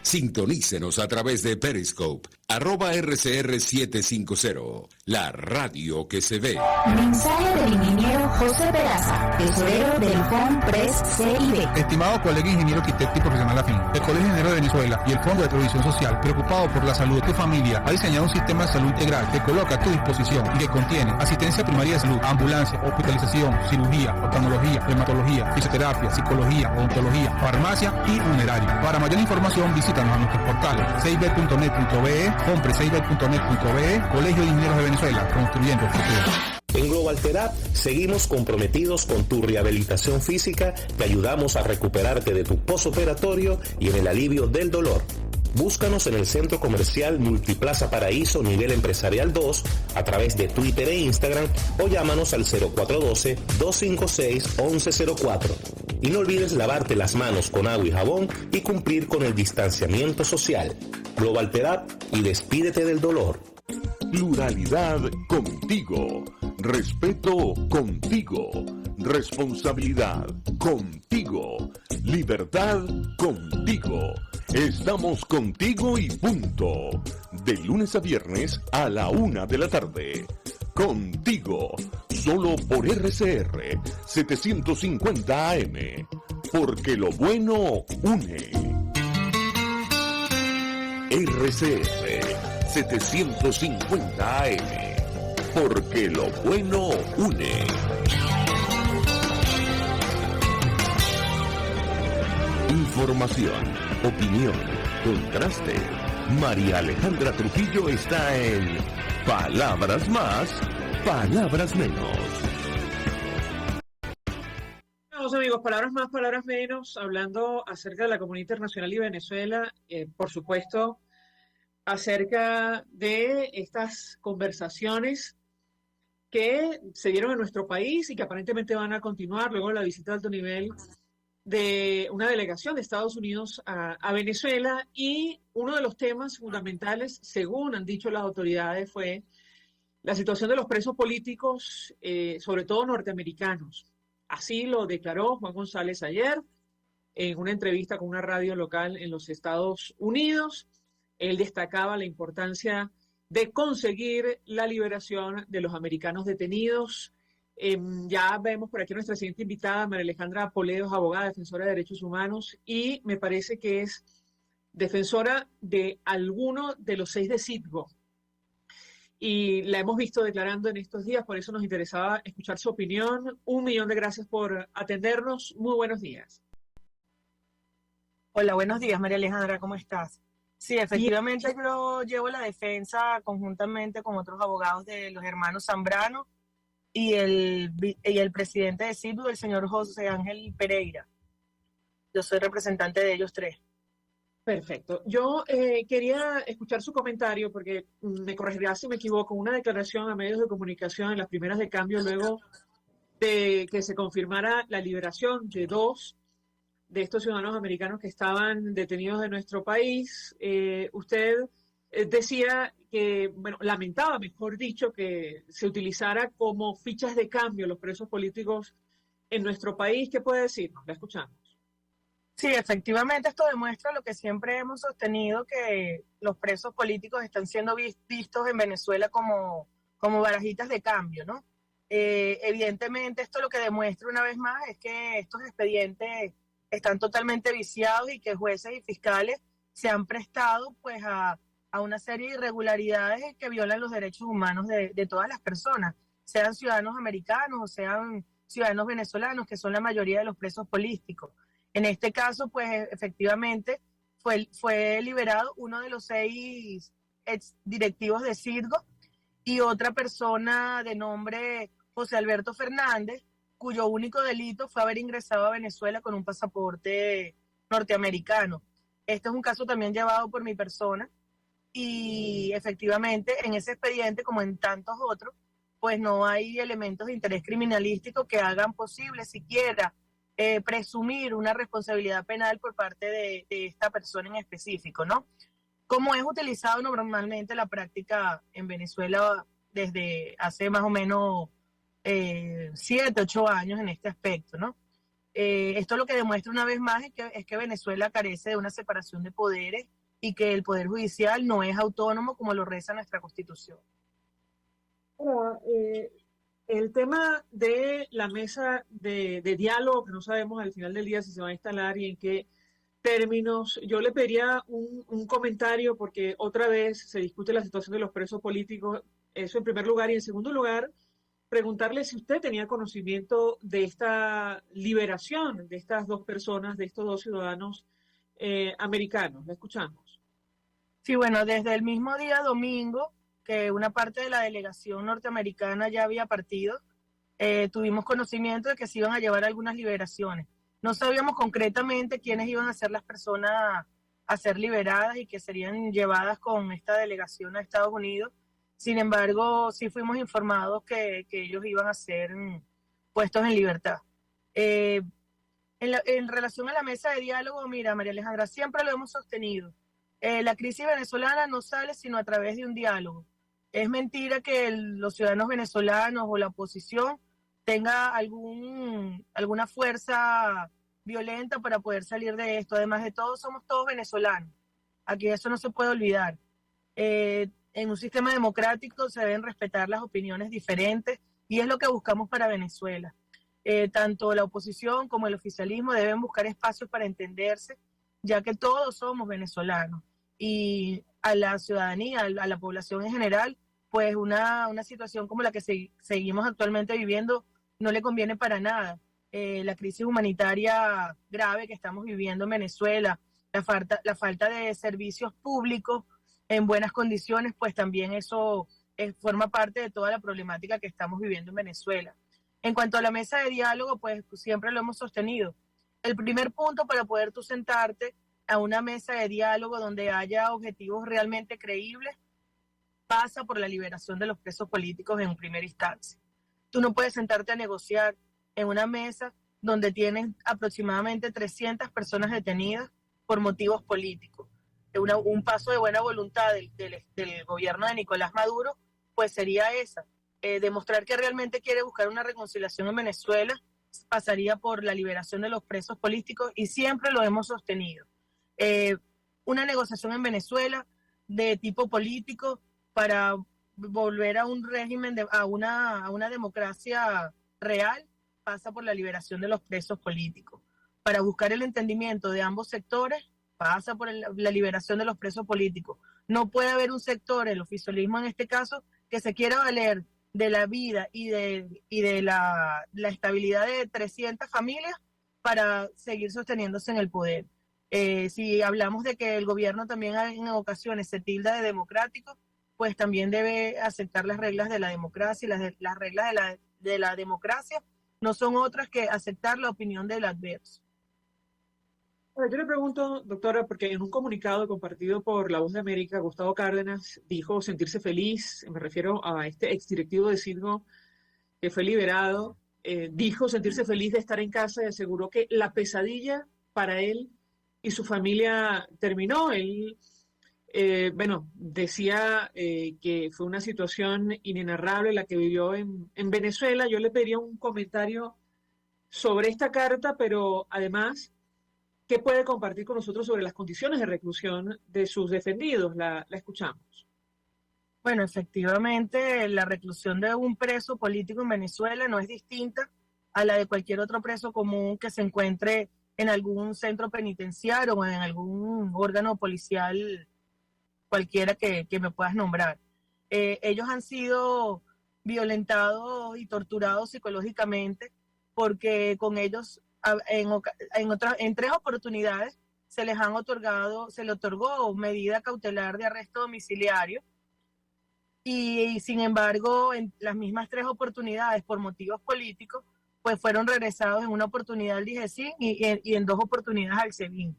Sintonícenos a través de Periscope, @RCR750, la radio que se ve. Mensaje del ingeniero José Peraza, tesorero del FONPRES CIB. Estimado colega ingeniero arquitecto y profesional afín, el Colegio Ingeniero de Venezuela y el Fondo de Previsión Social, preocupado por la salud de tu familia, ha diseñado un sistema de salud integral que coloca a tu disposición y que contiene asistencia primaria de salud, ambulancia, hospitalización, cirugía, oftalmología, reumatología, fisioterapia, psicología, odontología, farmacia y funerario. Para mayor información, visítanos a nuestros portales cib.net.be, FONPRESCIB.net.be, Colegio de Ingenieros de Venezuela, construyendo el futuro. En Global Therapy seguimos comprometidos con tu rehabilitación física, te ayudamos a recuperarte de tu postoperatorio y en el alivio del dolor. Búscanos en el Centro Comercial Multiplaza Paraíso Nivel Empresarial 2 a través de Twitter e Instagram o llámanos al 0412-256-1104. Y no olvides lavarte las manos con agua y jabón y cumplir con el distanciamiento social. Global Therapy y despídete del dolor. Pluralidad contigo. Respeto contigo. Responsabilidad contigo. Libertad contigo. Estamos contigo y punto. De lunes a viernes a la 1 de la tarde. Contigo. Solo por RCR 750 AM. Porque lo bueno une. RCR 750 AM. Porque lo bueno une. Información, opinión, contraste. María Alejandra Trujillo está en Palabras Más, Palabras Menos. Vamos amigos, palabras más, palabras menos, hablando acerca de la comunidad internacional y Venezuela, por supuesto, acerca de estas conversaciones que se dieron en nuestro país y que aparentemente van a continuar luego de la visita de alto nivel de una delegación de Estados Unidos a Venezuela, y uno de los temas fundamentales, según han dicho las autoridades, fue la situación de los presos políticos, sobre todo norteamericanos. Así lo declaró Juan González ayer en una entrevista con una radio local en los Estados Unidos. Él destacaba la importancia de conseguir la liberación de los americanos detenidos. Ya vemos por aquí nuestra siguiente invitada, María Alejandra Poledo, abogada, defensora de derechos humanos, y me parece que es defensora de alguno de los 6 de Citgo. Y la hemos visto declarando en estos días, por eso nos interesaba escuchar su opinión. 1.000.000 de gracias por atendernos. Muy buenos días. Hola, buenos días, María Alejandra, ¿cómo estás? Sí, efectivamente yo llevo la defensa conjuntamente con otros abogados de los hermanos Zambrano y el presidente de Citgo, el señor José Ángel Pereira. Yo soy representante de ellos 3. Perfecto. Yo quería escuchar su comentario, porque me corregirá si me equivoco, una declaración a medios de comunicación en las primeras de cambio luego de que se confirmara la liberación de 2 de estos ciudadanos americanos que estaban detenidos de nuestro país. Usted decía que, bueno, lamentaba, mejor dicho, que se utilizara como fichas de cambio los presos políticos en nuestro país. ¿Qué puede decirnos? La escuchamos. Sí, efectivamente esto demuestra lo que siempre hemos sostenido, que los presos políticos están siendo vistos en Venezuela como barajitas de cambio, ¿no? Evidentemente esto lo que demuestra una vez más es que estos expedientes están totalmente viciados y que jueces y fiscales se han prestado pues a una serie de irregularidades que violan los derechos humanos de todas las personas, sean ciudadanos americanos o sean ciudadanos venezolanos, que son la mayoría de los presos políticos. En este caso, pues efectivamente fue liberado uno de los 6 ex directivos de Citgo y otra persona de nombre José Alberto Fernández, cuyo único delito fue haber ingresado a Venezuela con un pasaporte norteamericano. Este es un caso también llevado por mi persona y efectivamente en ese expediente, como en tantos otros, pues no hay elementos de interés criminalístico que hagan posible siquiera presumir una responsabilidad penal por parte de esta persona en específico, ¿no? Como es utilizado normalmente la práctica en Venezuela desde hace más o menos 7, 8 años en este aspecto, ¿no? Esto lo que demuestra una vez más es que Venezuela carece de una separación de poderes y que el Poder Judicial no es autónomo como lo reza nuestra Constitución. El tema de la mesa de diálogo, que no sabemos al final del día si se va a instalar y en qué términos, yo le pediría un comentario, porque otra vez se discute la situación de los presos políticos, eso en primer lugar, y en segundo lugar, preguntarle si usted tenía conocimiento de esta liberación de estas 2 personas, de estos 2 ciudadanos americanos. La escuchamos. Sí, bueno, desde el mismo día domingo, que una parte de la delegación norteamericana ya había partido, tuvimos conocimiento de que se iban a llevar algunas liberaciones. No sabíamos concretamente quiénes iban a ser las personas a ser liberadas y que serían llevadas con esta delegación a Estados Unidos. Sin embargo, sí fuimos informados que ellos iban a ser puestos en libertad. En relación a la mesa de diálogo, mira, María Alejandra, siempre lo hemos sostenido. La crisis venezolana no sale sino a través de un diálogo. Es mentira que los ciudadanos venezolanos o la oposición tenga alguna fuerza violenta para poder salir de esto. Además de todo, somos todos venezolanos. Aquí eso no se puede olvidar. En un sistema democrático se deben respetar las opiniones diferentes y es lo que buscamos para Venezuela. Tanto la oposición como el oficialismo deben buscar espacios para entenderse, ya que todos somos venezolanos. y a la ciudadanía, a la población en general, pues una situación como la que seguimos actualmente viviendo no le conviene para nada. La crisis humanitaria grave que estamos viviendo en Venezuela, la falta de servicios públicos en buenas condiciones, pues también eso forma parte de toda la problemática que estamos viviendo en Venezuela. En cuanto a la mesa de diálogo, pues siempre lo hemos sostenido. El primer punto para poder tú sentarte a una mesa de diálogo donde haya objetivos realmente creíbles pasa por la liberación de los presos políticos en primera instancia. Tú no puedes sentarte a negociar en una mesa donde tienes aproximadamente 300 personas detenidas por motivos políticos. Un paso de buena voluntad del gobierno de Nicolás Maduro, pues sería esa, demostrar que realmente quiere buscar una reconciliación en Venezuela, pasaría por la liberación de los presos políticos y siempre lo hemos sostenido. Una negociación en Venezuela de tipo político para volver a un régimen, a una democracia real, pasa por la liberación de los presos políticos. Para buscar el entendimiento de ambos sectores, pasa por la liberación de los presos políticos. No puede haber un sector, el oficialismo en este caso, que se quiera valer de la vida y de la estabilidad de 300 familias para seguir sosteniéndose en el poder. Si hablamos de que el gobierno también en ocasiones se tilda de democrático, pues también debe aceptar las reglas de la democracia, y las reglas de la democracia no son otras que aceptar la opinión del adverso. Yo le pregunto, doctora, porque en un comunicado compartido por La Voz de América, Gustavo Cárdenas dijo sentirse feliz, me refiero a este exdirectivo de Citgo que fue liberado, dijo sentirse feliz de estar en casa y aseguró que la pesadilla para él y su familia terminó. Él, decía que fue una situación inenarrable la que vivió en Venezuela. Yo le pediría un comentario sobre esta carta, pero además, ¿qué puede compartir con nosotros sobre las condiciones de reclusión de sus defendidos? La escuchamos. Bueno, efectivamente, la reclusión de un preso político en Venezuela no es distinta a la de cualquier otro preso común que se encuentre en algún centro penitenciario o en algún órgano policial cualquiera que me puedas nombrar. Ellos han sido violentados y torturados psicológicamente porque con ellos en 3 oportunidades se le otorgó medida cautelar de arresto domiciliario y sin embargo en las mismas 3 oportunidades por motivos políticos pues fueron regresados en una oportunidad al DIGESIN y en 2 oportunidades al SEBIN.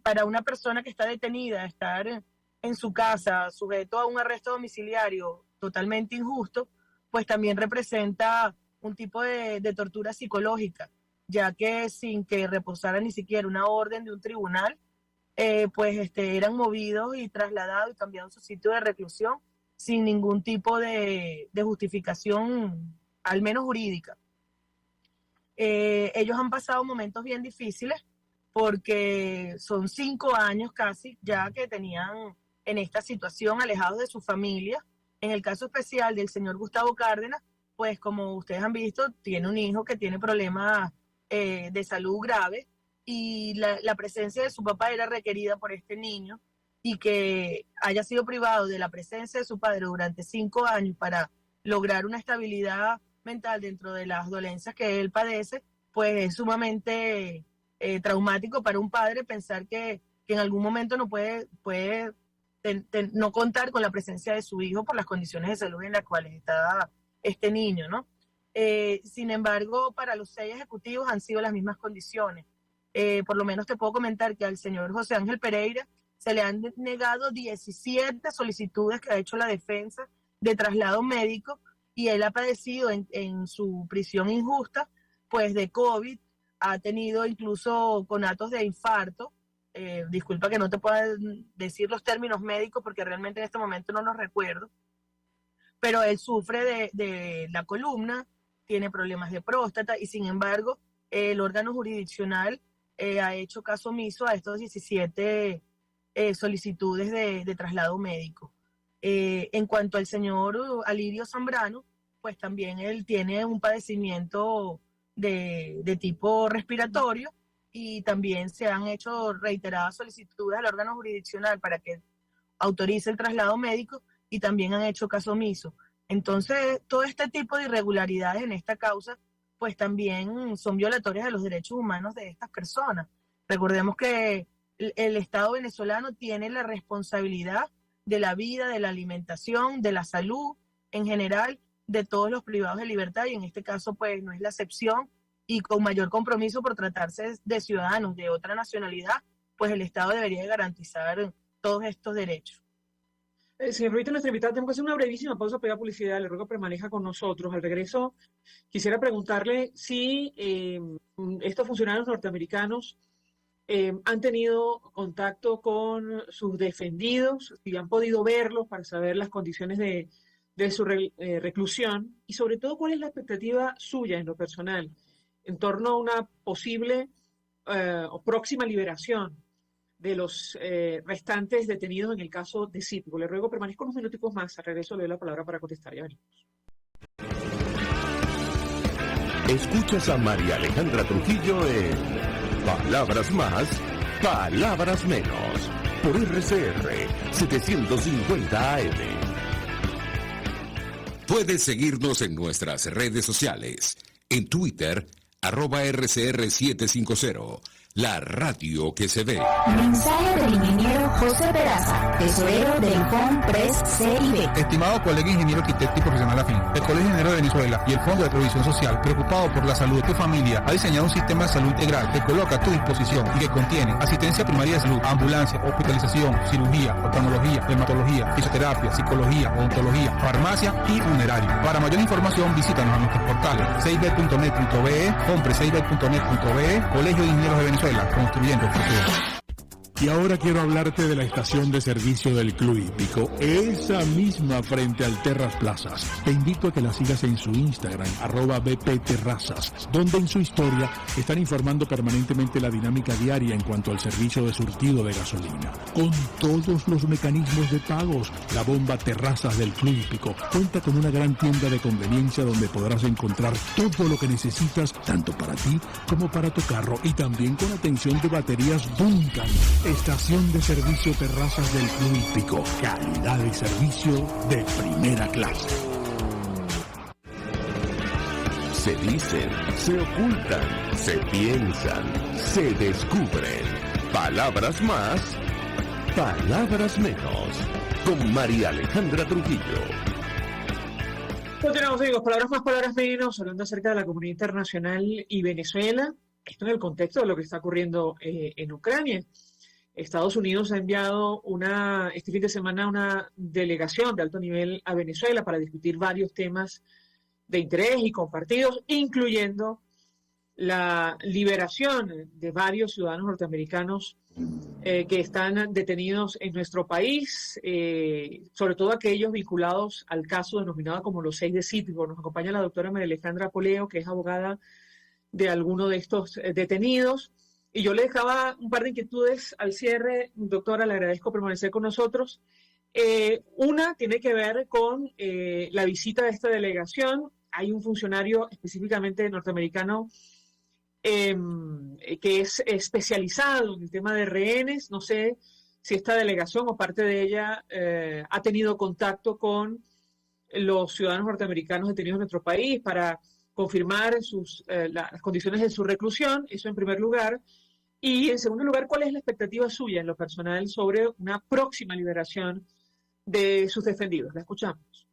Para una persona que está detenida, estar en su casa sujeto a un arresto domiciliario totalmente injusto, pues también representa un tipo de tortura psicológica, ya que sin que reposara ni siquiera una orden de un tribunal, eran movidos y trasladados y cambiados su sitio de reclusión sin ningún tipo de justificación, al menos jurídica. Ellos han pasado momentos bien difíciles porque son 5 años casi ya que tenían en esta situación alejados de su familia. En el caso especial del señor Gustavo Cárdenas, pues como ustedes han visto, tiene un hijo que tiene problemas de salud grave y la presencia de su papá era requerida por este niño, y que haya sido privado de la presencia de su padre durante 5 años para lograr una estabilidad mental dentro de las dolencias que él padece, pues es sumamente traumático para un padre pensar que en algún momento no puede no contar con la presencia de su hijo por las condiciones de salud en las cuales está este niño, ¿no? Sin embargo, para los 6 ejecutivos han sido las mismas condiciones. Por lo menos te puedo comentar que al señor José Ángel Pereira se le han negado 17 solicitudes que ha hecho la defensa de traslado médico, y él ha padecido en su prisión injusta, pues de COVID, ha tenido incluso conatos de infarto. Disculpa que no te pueda decir los términos médicos porque realmente en este momento no los recuerdo, pero él sufre de la columna, tiene problemas de próstata y sin embargo el órgano jurisdiccional ha hecho caso omiso a estos 17 solicitudes de traslado médico. En cuanto al señor Alirio Zambrano, pues también él tiene un padecimiento de tipo respiratorio y también se han hecho reiteradas solicitudes al órgano jurisdiccional para que autorice el traslado médico y también han hecho caso omiso. Entonces, todo este tipo de irregularidades en esta causa, pues también son violatorias de los derechos humanos de estas personas. Recordemos que el Estado venezolano tiene la responsabilidad de la vida, de la alimentación, de la salud en general, de todos los privados de libertad, y en este caso pues no es la excepción, y con mayor compromiso por tratarse de ciudadanos de otra nacionalidad, pues el Estado debería garantizar todos estos derechos. Señor Rubito, nuestra invitada, tenemos que hacer una brevísima pausa para la publicidad. Le ruego que permanezca con nosotros. Al regreso, quisiera preguntarle si estos funcionarios norteamericanos han tenido contacto con sus defendidos, si han podido verlos para saber las condiciones de su reclusión, y sobre todo cuál es la expectativa suya en lo personal en torno a una posible o próxima liberación de los restantes detenidos en el caso de Cítrico. Le ruego permanezca unos minuticos más. Al regreso le doy la palabra para contestar. Ya venimos. Escuchas a María Alejandra Trujillo en Palabras Más, Palabras Menos, por RCR 750 AM. Puedes seguirnos en nuestras redes sociales. En Twitter, @RCR750. La radio que se ve. Mensaje del ingeniero José Peraza, tesorero del FONPRES CIB. Estimado colega ingeniero arquitecto y profesional afín, el Colegio de Ingenieros de Venezuela y el Fondo de Previsión Social, preocupado por la salud de tu familia, ha diseñado un sistema de salud integral que coloca a tu disposición y que contiene asistencia primaria de salud, ambulancia, hospitalización, cirugía, oftalmología, dermatología, fisioterapia, psicología, odontología, farmacia y funerario. Para mayor información, visítanos a nuestros portales cib.net.be, FONPRESCIB.net.be, Colegio de Ingenieros de Venezuela, construyendo el futuro. Y ahora quiero hablarte de la estación de servicio del Club Hípico, esa misma frente al Terras Plazas. Te invito a que la sigas en su Instagram, @bpterrazas, donde en su historia están informando permanentemente la dinámica diaria en cuanto al servicio de surtido de gasolina. Con todos los mecanismos de pagos, la bomba Terrazas del Club Hípico cuenta con una gran tienda de conveniencia donde podrás encontrar todo lo que necesitas, tanto para ti como para tu carro, y también con atención de baterías Duncan. Estación de servicio Terrazas del Club Hípico. Calidad de servicio de primera clase. Se dicen, se ocultan, se piensan, se descubren. Palabras más, palabras menos. Con María Alejandra Trujillo. Continuamos, amigos. Palabras más, palabras menos, hablando acerca de la comunidad internacional y Venezuela. Esto en el contexto de lo que está ocurriendo en Ucrania. Estados Unidos ha enviado este fin de semana una delegación de alto nivel a Venezuela para discutir varios temas de interés y compartidos, incluyendo la liberación de varios ciudadanos norteamericanos que están detenidos en nuestro país, sobre todo aquellos vinculados al caso denominado como los 6 de Cítrico. Nos acompaña la doctora María Alejandra Poleo, que es abogada de alguno de estos detenidos. Y yo le dejaba un par de inquietudes al cierre. Doctora, le agradezco permanecer con nosotros. Una tiene que ver con la visita de esta delegación. Hay un funcionario específicamente norteamericano que es especializado en el tema de rehenes. No sé si esta delegación o parte de ella ha tenido contacto con los ciudadanos norteamericanos detenidos en nuestro país para confirmar las condiciones de su reclusión. Eso en primer lugar. Y en segundo lugar, ¿cuál es la expectativa suya en lo personal sobre una próxima liberación de sus defendidos? La escuchamos.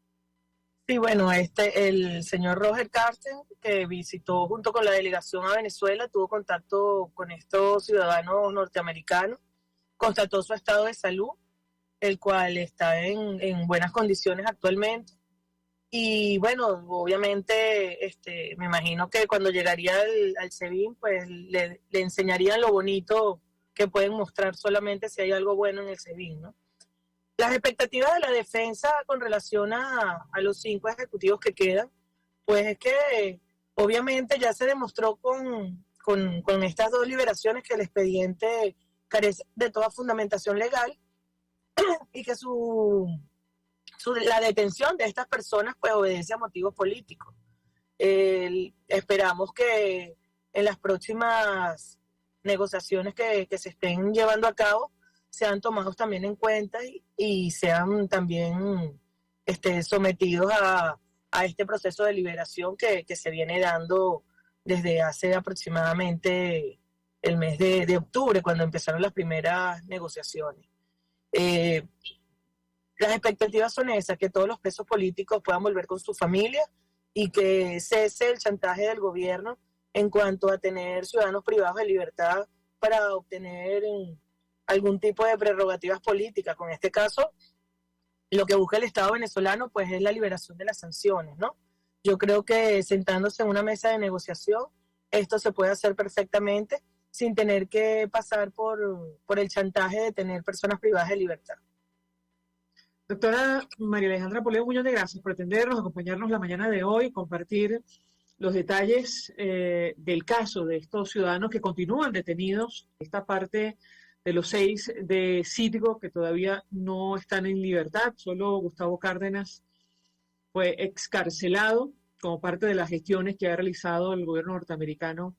Sí, bueno, el señor Roger Carsten, que visitó junto con la delegación a Venezuela, tuvo contacto con estos ciudadanos norteamericanos, constató su estado de salud, el cual está en buenas condiciones actualmente. Y bueno, obviamente me imagino que cuando llegaría al SEBIN, pues le enseñarían lo bonito que pueden mostrar solamente si hay algo bueno en el SEBIN, ¿no? Las expectativas de la defensa con relación a los 5 ejecutivos que quedan, pues es que obviamente ya se demostró con estas 2 liberaciones que el expediente carece de toda fundamentación legal y que la detención de estas personas pues obedece a motivos políticos. Esperamos que en las próximas negociaciones que se estén llevando a cabo sean tomados también en cuenta y sean también sometidos a este proceso de liberación que se viene dando desde hace aproximadamente el mes de octubre, cuando empezaron las primeras negociaciones. Las expectativas son esas, que todos los presos políticos puedan volver con su familia y que cese el chantaje del gobierno en cuanto a tener ciudadanos privados de libertad para obtener algún tipo de prerrogativas políticas. Con este caso, lo que busca el Estado venezolano pues es la liberación de las sanciones, ¿no? Yo creo que sentándose en una mesa de negociación, esto se puede hacer perfectamente sin tener que pasar por el chantaje de tener personas privadas de libertad. Doctora María Alejandra Poleo, un millón de gracias por atendernos, acompañarnos la mañana de hoy, compartir los detalles del caso de estos ciudadanos que continúan detenidos, esta parte de los 6 de Citgo que todavía no están en libertad. Solo Gustavo Cárdenas fue excarcelado como parte de las gestiones que ha realizado el gobierno norteamericano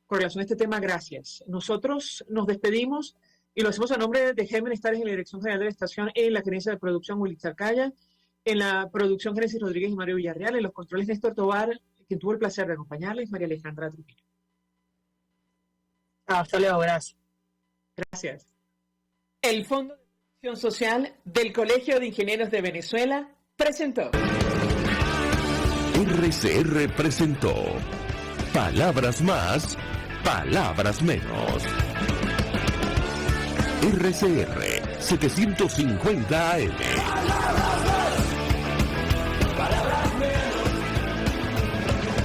con relación a este tema. Gracias. Nosotros nos despedimos y lo hacemos a nombre de Germen Estares en la Dirección General de la Estación, en la gerencia de producción Willy Zarcaya, en la producción Génesis Rodríguez y Mario Villarreal, en los controles Néstor Tobar, quien tuvo el placer de acompañarles, María Alejandra Trujillo. Hasta luego, gracias. Gracias. El Fondo de Protección Social del Colegio de Ingenieros de Venezuela presentó. RCR presentó Palabras Más, Palabras Menos. RCR 750 AM.